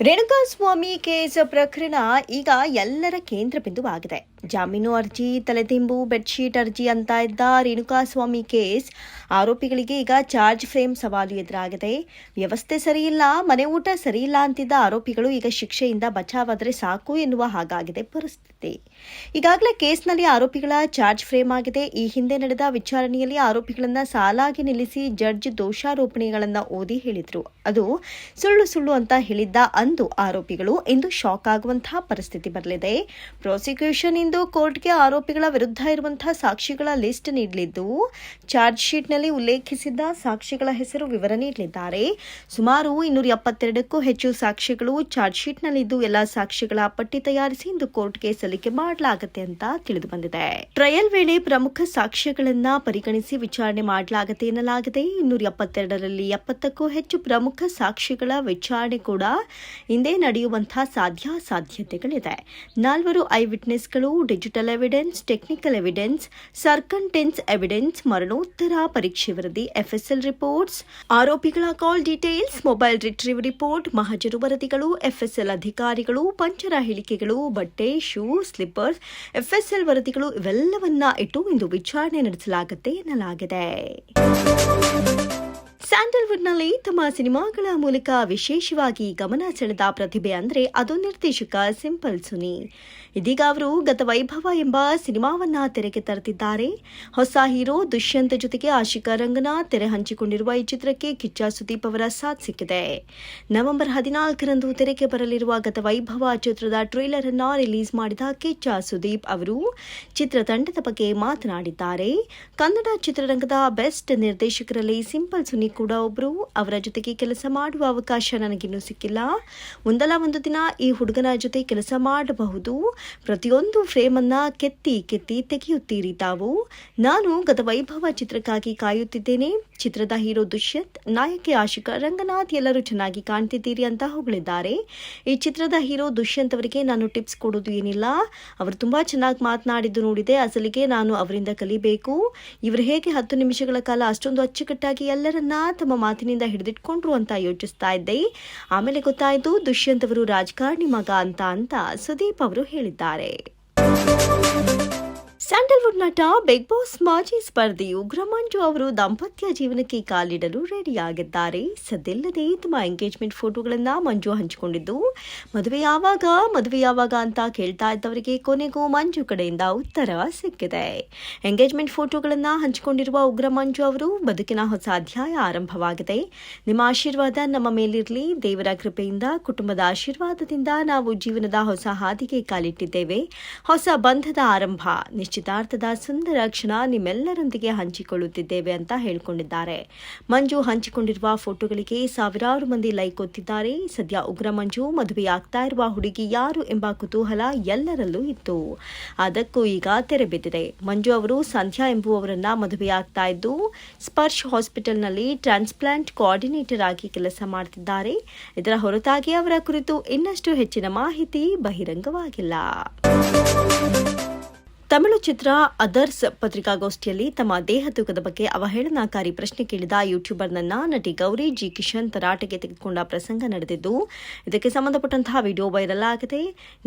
Renukaswamy case ಪ್ರಕರಣ ಈಗ ಎಲ್ಲರ ಕೇಂದ್ರ ಬಿಂದುವಾಗಿದೆ. ಜಾಮೀನು ಅರ್ಜಿ, ತಲೆದಿಂಬು, ಬೆಡ್ಶೀಟ್ ಅರ್ಜಿ ಅಂತ ಇದ್ದ ರೇಣುಕಾಸ್ವಾಮಿ ಕೇಸ್ ಆರೋಪಿಗಳಿಗೆ ಈಗ ಚಾರ್ಜ್ ಫ್ರೇಮ್ ಸವಾಲು ಎದುರಾಗಿದೆ. ವ್ಯವಸ್ಥೆ ಸರಿಯಿಲ್ಲ, ಮನೆ ಊಟ ಸರಿಯಿಲ್ಲ ಅಂತಿದ್ದ ಆರೋಪಿಗಳು ಈಗ ಶಿಕ್ಷೆಯಿಂದ ಬಚಾವಾದರೆ ಸಾಕು ಎನ್ನುವ ಹಾಗಾಗಿದೆ ಪರಿಸ್ಥಿತಿ. ಈಗಾಗಲೇ ಕೇಸ್ನಲ್ಲಿ ಆರೋಪಿಗಳ ಚಾರ್ಜ್ ಫ್ರೇಮ್ ಆಗಿದೆ. ಈ ಹಿಂದೆ ನಡೆದ ವಿಚಾರಣೆಯಲ್ಲಿ ಆರೋಪಿಗಳನ್ನ ಸಾಲಾಗಿ ನಿಲ್ಲಿಸಿ ಜಡ್ಜ್ ದೋಷಾರೋಪಣೆಗಳನ್ನು ಓದಿ ಹೇಳಿದ್ರು. ಅದು ಸುಳ್ಳು ಅಂತ ಹೇಳಿದ್ದ ಅಂದು ಆರೋಪಿಗಳು ಇಂದು ಶಾಕ್ ಆಗುವಂತಹ ಪರಿಸ್ಥಿತಿ ಬರಲಿದೆ. ಪ್ರಾಸಿಕ್ಯೂಷನ್ ಇಂದು ಕೋರ್ಟ್ಗೆ ಆರೋಪಿಗಳ ವಿರುದ್ಧ ಇರುವಂತಹ ಸಾಕ್ಷಿಗಳ ಲಿಸ್ಟ್ ನೀಡಲಿದ್ದು, ಚಾರ್ಜ್ ಶೀಟ್ನಲ್ಲಿ ಉಲ್ಲೇಖಿಸಿದ್ದ ಸಾಕ್ಷಿಗಳ ಹೆಸರು ವಿವರ ನೀಡಲಿದ್ದಾರೆ. ಸುಮಾರು 272ಕ್ಕೂ ಹೆಚ್ಚು ಸಾಕ್ಷಿಗಳು ಚಾರ್ಜ್ ಶೀಟ್ನಲ್ಲಿದ್ದು, ಎಲ್ಲಾ ಸಾಕ್ಷಿಗಳ ಪಟ್ಟಿ ತಯಾರಿಸಿ ಇಂದು ಕೋರ್ಟ್ಗೆ ಸಲ್ಲಿಕೆ ಮಾಡಲಾಗುತ್ತೆ ಅಂತ ತಿಳಿದು ಬಂದಿದೆ. ಟ್ರಯಲ್ ವೇಳೆ ಪ್ರಮುಖ ಸಾಕ್ಷ್ಯಗಳನ್ನ ಪರಿಗಣಿಸಿ ವಿಚಾರಣೆ ಮಾಡಲಾಗುತ್ತೆ ಎನ್ನಲಾಗಿದೆ. 272ರಲ್ಲಿ 70ಕ್ಕೂ ಹೆಚ್ಚು ಪ್ರಮುಖ ಸಾಕ್ಷಿಗಳ ವಿಚಾರಣೆ ಕೂಡ ಇಂದೇ ನಡೆಯುವಂತಹ ಸಾಧ್ಯತೆಗಳಿದೆ. 4 ಐ ವಿಟ್ನೆಸ್ಗಳು, digital evidence, technical evidence, circumstance evidence, ಮರಣೋತ್ತರ ಪರೀಕ್ಷೆ ವರದಿ, ಎಫ್ಎಸ್ಎಲ್ ರಿಪೋರ್ಟ್ಸ್, ಆರೋಪಿಗಳ call details, mobile retrieve report, ಮಹಜರು ವರದಿಗಳು, ಎಫ್ಎಸ್ಎಲ್ ಅಧಿಕಾರಿಗಳು, ಪಂಚರ ಹೇಳಿಕೆಗಳು, ಬಟ್ಟೆ, ಶೂ, ಸ್ಲಿಪ್ಪರ್ಸ್, ಎಫ್ಎಸ್ಎಲ್ ವರದಿಗಳು ಇವೆಲ್ಲವನ್ನ ಇಟ್ಟು ಇಂದು ವಿಚಾರಣೆ ನಡೆಸಲಾಗುತ್ತೆ ಎನ್ನಲಾಗಿದೆ. ಸ್ಯಾಂಡಲ್ವುಡ್ನಲ್ಲಿ ತಮ್ಮ ಸಿನಿಮಾಗಳ ಮೂಲಕ ವಿಶೇಷವಾಗಿ ಗಮನ ಸೆಳೆದ ಪ್ರತಿಭೆ ಅಂದರೆ ಅದು ನಿರ್ದೇಶಕ ಸಿಂಪಲ್ ಸುನಿ. ಇದೀಗ ಅವರು ಗತ ವೈಭವ ಎಂಬ ಸಿನಿಮಾವನ್ನ ತೆರೆಗೆ ತರುತ್ತಿದ್ದಾರೆ. ಹೊಸ ಹೀರೋ ದುಷ್ಯಂತ್ ಜೊತೆಗೆ ಆಶಿಕಾ ರಂಗನಾಥ್ ತೆರೆ ಹಂಚಿಕೊಂಡಿರುವ ಈ ಚಿತ್ರಕ್ಕೆ ಕಿಚ್ಚ ಸುದೀಪ್ ಅವರ ಸಾಥ್ ಸಿಕ್ಕಿದೆ. ನವೆಂಬರ್ 14ರಂದು ತೆರೆಗೆ ಬರಲಿರುವ ಗತ ವೈಭವ ಚಿತ್ರದ ಟ್ರೇಲರ್ ಅನ್ನ ರಿಲೀಸ್ ಮಾಡಿದ ಕಿಚ್ಚ ಸುದೀಪ್ ಅವರು ಚಿತ್ರತಂಡದ ಬಗ್ಗೆ ಮಾತನಾಡಿದ್ದಾರೆ. ಕನ್ನಡ ಚಿತ್ರರಂಗದ ಬೆಸ್ಟ್ ನಿರ್ದೇಶಕರಲ್ಲಿ ಸಿಂಪಲ್ ಸುನಿ ಕೂಡ ಒಬ್ರು. ಅವರ ಜೊತೆಗೆ ಕೆಲಸ ಮಾಡುವ ಅವಕಾಶ ನನಗಿನ್ನೂ ಸಿಕ್ಕಿಲ್ಲ. ಒಂದಲ್ಲ ಒಂದು ದಿನ ಈ ಹುಡುಗನ ಜೊತೆ ಕೆಲಸ ಮಾಡಬಹುದು. ಪ್ರತಿಯೊಂದು ಫ್ರೇಮ್ ಅನ್ನ ಕೆತ್ತಿ ತೆಗೆಯುತ್ತೀರಿ ತಾವು. ನಾನು ಗತ ವೈಭವ ಚಿತ್ರಕ್ಕಾಗಿ ಕಾಯುತ್ತಿದ್ದೇನೆ. ಚಿತ್ರದ ಹೀರೋ ದುಷ್ಯಂತ್, ನಾಯಕಿ ಆಶಿಕಾ ರಂಗನಾಥ್ ಎಲ್ಲರೂ ಚೆನ್ನಾಗಿ ಕಾಣ್ತಿದ್ದೀರಿ ಅಂತ ಹೊಗಳಿದ್ದಾರೆ. ಈ ಚಿತ್ರದ ಹೀರೋ ದುಷ್ಯಂತ್ ಅವರಿಗೆ ನಾನು ಟಿಪ್ಸ್ ಕೊಡೋದು ಏನಿಲ್ಲ. ಅವರು ತುಂಬಾ ಚೆನ್ನಾಗಿ ಮಾತನಾಡಿದ್ದು ನೋಡಿದೆ. ಅಸಲಿಗೆ ನಾನು ಅವರಿಂದ ಕಲಿಬೇಕು. ಇವರು ಹೇಗೆ 10 ನಿಮಿಷಗಳ ಕಾಲ ಅಷ್ಟೊಂದು ಅಚ್ಚುಕಟ್ಟಾಗಿ ಎಲ್ಲರನ್ನ ತಮ್ಮ ಮಾತಿನಿಂದ ಹಿಡಿದಿಟ್ಕೊಂಡ್ರು ಅಂತ ಯೋಚಿಸ್ತಾ ಇದ್ದೆ. ಆಮೇಲೆ ಗೊತ್ತಾಯಿತು ದುಷ್ಯಂತ್ ಅವರು ರಾಜಕಾರಣಿ ಮಗ ಅಂತ ಸುದೀಪ್ ಅವರು ಹೇಳಿದ್ದಾರೆ. ಸ್ಯಾಂಡಲ್ವುಡ್ ನಟ ಬಿಗ್ ಬಾಸ್ ಮಾಜಿ ಸ್ಪರ್ಧಿ ಉಗ್ರ ಮಂಜು ಅವರು ದಾಂಪತ್ಯ ಜೀವನಕ್ಕೆ ಕಾಲಿಡಲು ರೆಡಿಯಾಗಿದ್ದಾರೆ. ಸದ್ದಿಲ್ಲದೆ ತಮ್ಮ ಎಂಗೇಜ್ಮೆಂಟ್ ಫೋಟೋಗಳನ್ನ ಮಂಜು ಹಂಚಿಕೊಂಡಿದ್ದು, ಮದುವೆ ಯಾವಾಗ ಅಂತ ಕೇಳ್ತಾ ಇದ್ದವರಿಗೆ ಕೊನೆಗೂ ಮಂಜು ಕಡೆಯಿಂದ ಉತ್ತರ ಸಿಕ್ಕಿದೆ. ಎಂಗೇಜ್ಮೆಂಟ್ ಫೋಟೋಗಳನ್ನ ಹಂಚಿಕೊಂಡಿರುವ ಉಗ್ರ ಮಂಜು ಅವರು, ಬದುಕಿನ ಹೊಸ ಅಧ್ಯಾಯ ಆರಂಭವಾಗಿದೆ. ನಿಮ್ಮ ಆಶೀರ್ವಾದ ನಮ್ಮ ಮೇಲಿರಲಿ. ದೇವರ ಕೃಪೆಯಿಂದ, ಕುಟುಂಬದ ಆಶೀರ್ವಾದದಿಂದ ನಾವು ಜೀವನದ ಹೊಸ ಹಾದಿಗೆ ಕಾಲಿಟ್ಟಿದ್ದೇವೆ. ಹೊಸ ಬಂಧದ ಆರಂಭ, ನಿಶ್ಚಿತಾರ್ಥದ ಸುಂದರ ಕ್ಷಣ ನಿಮ್ಮೆಲ್ಲರೊಂದಿಗೆ ಹಂಚಿಕೊಳ್ಳುತ್ತಿದ್ದೇವೆ ಅಂತ ಹೇಳಿಕೊಂಡಿದ್ದಾರೆ. ಮಂಜು ಹಂಚಿಕೊಂಡಿರುವ ಫೋಟೋಗಳಿಗೆ ಸಾವಿರಾರು ಮಂದಿ ಲೈಕ್ ಕೊಟ್ಟಿದ್ದಾರೆ. ಸದ್ಯ ಉಗ್ರ ಮಂಜು ಮದುವೆಯಾಗ್ತಾ ಇರುವ ಹುಡುಗಿ ಯಾರು ಎಂಬ ಕುತೂಹಲ ಎಲ್ಲರಲ್ಲೂ ಇತ್ತು. ಅದಕ್ಕೂ ಈಗ ತೆರೆ ಬಿದ್ದಿದೆ. ಮಂಜು ಅವರು ಸಂಧ್ಯಾ ಎಂಬುವವರನ್ನ ಮದುವೆಯಾಗ್ತಾ ಇದ್ದು, ಸ್ಪರ್ಶ್ ಹಾಸ್ಪಿಟಲ್ನಲ್ಲಿ ಟ್ರಾನ್ಸ್ಪ್ಲಾಂಟ್ ಕೋಆರ್ಡಿನೇಟರ್ ಆಗಿ ಕೆಲಸ ಮಾಡುತ್ತಿದ್ದಾರೆ. ಇದರ ಹೊರತಾಗಿ ಅವರ ಕುರಿತು ಇನ್ನಷ್ಟು ಹೆಚ್ಚಿನ ಮಾಹಿತಿ ಬಹಿರಂಗವಾಗಿಲ್ಲ. ತಮಿಳು ಚಿತ್ರ ಅದರ್ಸ್ ಪತ್ರಿಕಾಗೋಷ್ಠಿಯಲ್ಲಿ ತಮ್ಮ ದೇಹ ತೂಕದ ಬಗ್ಗೆ ಅವಹೇಳನಕಾರಿ ಪ್ರಶ್ನೆ ಕೇಳಿದ ಯೂಟ್ಯೂಬರ್ನನ್ನ ನಟಿ ಗೌರಿ ಜಿ ಕಿಶನ್ ತರಾಟೆಗೆ ತೆಗೆದುಕೊಂಡ ಪ್ರಸಂಗ ನಡೆದಿದ್ದು, ಇದಕ್ಕೆ ಸಂಬಂಧಪಟ್ಟಂತಹ ವಿಡಿಯೋ ವೈರಲ್ ಆಗಿದೆ.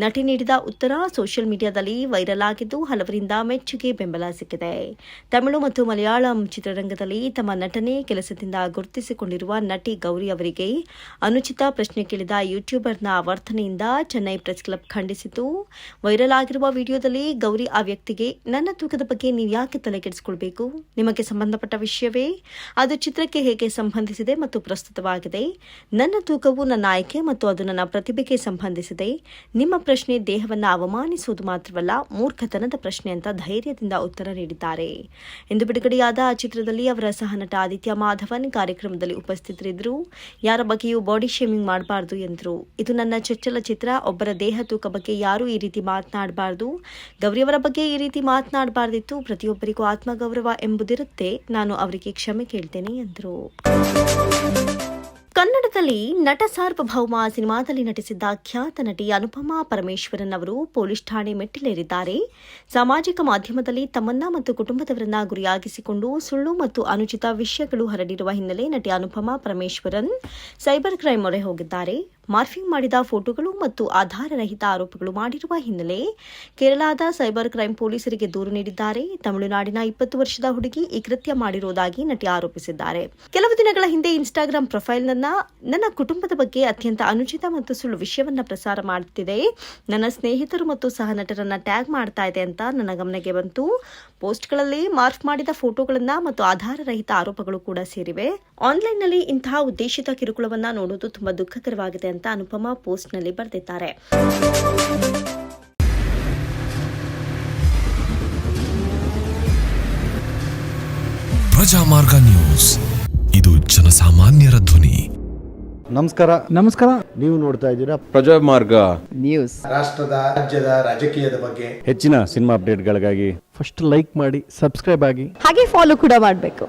ನಟಿ ನೀಡಿದ ಉತ್ತರ ಸೋಷಿಯಲ್ ಮೀಡಿಯಾದಲ್ಲಿ ವೈರಲ್ ಆಗಿದ್ದು, ಹಲವರಿಂದ ಮೆಚ್ಚುಗೆ ಬೆಂಬಲ ಸಿಕ್ಕಿದೆ. ತಮಿಳು ಮತ್ತು ಮಲಯಾಳಂ ಚಿತ್ರರಂಗದಲ್ಲಿ ತಮ್ಮ ನಟನೆ ಕೆಲಸದಿಂದ ಗುರುತಿಸಿಕೊಂಡಿರುವ ನಟಿ ಗೌರಿ ಅವರಿಗೆ ಅನುಚಿತ ಪ್ರಶ್ನೆ ಕೇಳಿದ ಯೂಟ್ಯೂಬರ್ನ ವರ್ತನೆಯಿಂದ ಚೆನ್ನೈ ಪ್ರೆಸ್ ಕ್ಲಬ್ ಖಂಡಿಸಿತು. ವೈರಲ್ ಆಗಿರುವ ವಿಡಿಯೋದಲ್ಲಿ ಗೌರಿ ಆ ವ್ಯಕ್ತಿಗೆ, ನನ್ನ ತೂಕದ ಬಗ್ಗೆ ನೀವು ಯಾಕೆ ತಲೆ ಕೆಡಿಸಿಕೊಳ್ಬೇಕು? ನಿಮಗೆ ಸಂಬಂಧಪಟ್ಟ ವಿಷಯವೇ. ಅದು ಚಿತ್ರಕ್ಕೆ ಹೇಗೆ ಸಂಬಂಧಿಸಿದೆ ಮತ್ತು ಪ್ರಸ್ತುತವಾಗಿದೆ. ನನ್ನ ತೂಕವು ನನ್ನ ಆಯ್ಕೆ ಮತ್ತು ಅದು ನನ್ನ ಪ್ರತಿಭೆಗೆ ಸಂಬಂಧಿಸಿದೆ. ನಿಮ್ಮ ಪ್ರಶ್ನೆ ದೇಹವನ್ನು ಅವಮಾನಿಸುವುದು ಮಾತ್ರವಲ್ಲ, ಮೂರ್ಖತನದ ಪ್ರಶ್ನೆ ಅಂತ ಧೈರ್ಯದಿಂದ ಉತ್ತರ ನೀಡಿದ್ದಾರೆ. ಇಂದು ಬಿಡುಗಡೆಯಾದ ಆ ಚಿತ್ರದಲ್ಲಿ ಅವರ ಸಹನಟ ಆದಿತ್ಯ ಮಾಧವನ್ ಕಾರ್ಯಕ್ರಮದಲ್ಲಿ ಉಪಸ್ಥಿತರಿದ್ದರು. ಯಾರ ಬಗ್ಗೆಯೂ ಬಾಡಿ ಶೇಮಿಂಗ್ ಮಾಡಬಾರದು ಎಂದರು. ಇದು ನನ್ನ ಚೊಚ್ಚಲ ಚಿತ್ರ. ಒಬ್ಬರ ದೇಹ ತೂಕ ಬಗ್ಗೆ ಯಾರೂ ಈ ರೀತಿ ಮಾತನಾಡಬಾರದು. ಗೌರಿಯವರ ಬಗ್ಗೆ ಈ ರೀತಿ ಮಾತನಾಡಬಾರ್ದಿತ್ತು. ಪ್ರತಿಯೊಬ್ಬರಿಗೂ ಆತ್ಮಗೌರವ ಎಂಬುದಿರುತ್ತೆ. ನಾನು ಅವರಿಗೆ ಕ್ಷಮೆ ಕೇಳ್ತೇನೆ ಎಂದರು. ಕನ್ನಡದಲ್ಲಿ ನಟ ಸಾರ್ವಭೌಮ ಸಿನಿಮಾದಲ್ಲಿ ನಟಿಸಿದ್ದ ಖ್ಯಾತ ನಟಿ ಅನುಪಮಾ ಪರಮೇಶ್ವರನ್ ಅವರು ಪೊಲೀಸ್ ಠಾಣೆ ಮೆಟ್ಟಿಲೇರಿದ್ದಾರೆ. ಸಾಮಾಜಿಕ ಮಾಧ್ಯಮದಲ್ಲಿ ತಮ್ಮನ್ನ ಮತ್ತು ಕುಟುಂಬದವರನ್ನ ಗುರಿಯಾಗಿಸಿಕೊಂಡು ಸುಳ್ಳು ಮತ್ತು ಅನುಚಿತ ವಿಷಯಗಳು ಹರಡಿರುವ ಹಿನ್ನೆಲೆ ನಟಿ ಅನುಪಮಾ ಪರಮೇಶ್ವರನ್ ಸೈಬರ್ ಕ್ರೈಂ ಮೊರೆ ಹೋಗಿದ್ದಾರೆ. ಮಾರ್ಫಿಂಗ್ ಮಾಡಿದ ಫೋಟೋಗಳು ಮತ್ತು ಆಧಾರರಹಿತ ಆರೋಪಗಳು ಮಾಡಿರುವ ಹಿನ್ನೆಲೆ ಕೇರಳದ ಸೈಬರ್ ಕ್ರೈಮ್ ಪೊಲೀಸರಿಗೆ ದೂರು ನೀಡಿದ್ದಾರೆ. ತಮಿಳುನಾಡಿನ 20 ವರ್ಷದ ಹುಡುಗಿ ಈ ಕೃತ್ಯ ಮಾಡಿರುವುದಾಗಿ ನಟಿ ಆರೋಪಿಸಿದ್ದಾರೆ. ಕೆಲವು ದಿನಗಳ ಹಿಂದೆ ಇನ್ಸ್ಟಾಗ್ರಾಂ ಪ್ರೊಫೈಲ್ ನನ್ನ ಕುಟುಂಬದ ಬಗ್ಗೆ ಅತ್ಯಂತ ಅನುಚಿತ ಮತ್ತು ಸುಳ್ಳು ವಿಷಯವನ್ನ ಪ್ರಸಾರ ಮಾಡುತ್ತಿದೆ. ನನ್ನ ಸ್ನೇಹಿತರು ಮತ್ತು ಸಹ ನಟರನ್ನ ಟ್ಯಾಗ್ ಮಾಡ್ತಾ ಇದೆ ಅಂತ ನನ್ನ ಗಮನಕ್ಕೆ ಬಂತು. ಪೋಸ್ಟ್ಗಳಲ್ಲಿ ಮಾರ್ಫ್ ಮಾಡಿದ ಫೋಟೋಗಳನ್ನ ಮತ್ತು ಆಧಾರರಹಿತ ಆರೋಪಗಳು ಕೂಡ ಸೇರಿವೆ. ಆನ್ಲೈನ್ನಲ್ಲಿ ಇಂತಹ ಉದ್ದೇಶಿತ ಕಿರುಕುಳವನ್ನ ನೋಡುವುದು ತುಂಬಾ ದುಃಖಕರವಾಗಿದೆ ಅಂತ ಅನುಪಮಾ ಪೋಸ್ಟ್ನಲ್ಲಿ ಬರೆದಿದ್ದಾರೆ. ಪ್ರಜಾಮಾರ್ಗ ನ್ಯೂಸ್, ಇದು ಜನಸಾಮಾನ್ಯರ ಧ್ವನಿ. ನಮಸ್ಕಾರ. ನೀವು ನೋಡ್ತಾ ಇದ್ದೀರಾ ಪ್ರಜಾಮಾರ್ಗ ನ್ಯೂಸ್. ರಾಷ್ಟ್ರದ ರಾಜ್ಯದ ರಾಜಕೀಯದ ಬಗ್ಗೆ ಹೆಚ್ಚಿನ ಸಿನಿಮಾ ಅಪ್ಡೇಟ್ಗಳಿಗಾಗಿ ಫಸ್ಟ್ ಲೈಕ್ ಮಾಡಿ, ಸಬ್ಸ್ಕ್ರೈಬ್ ಆಗಿ, ಹಾಗೆ ಫಾಲೋ ಕೂಡ ಮಾಡಬೇಕು.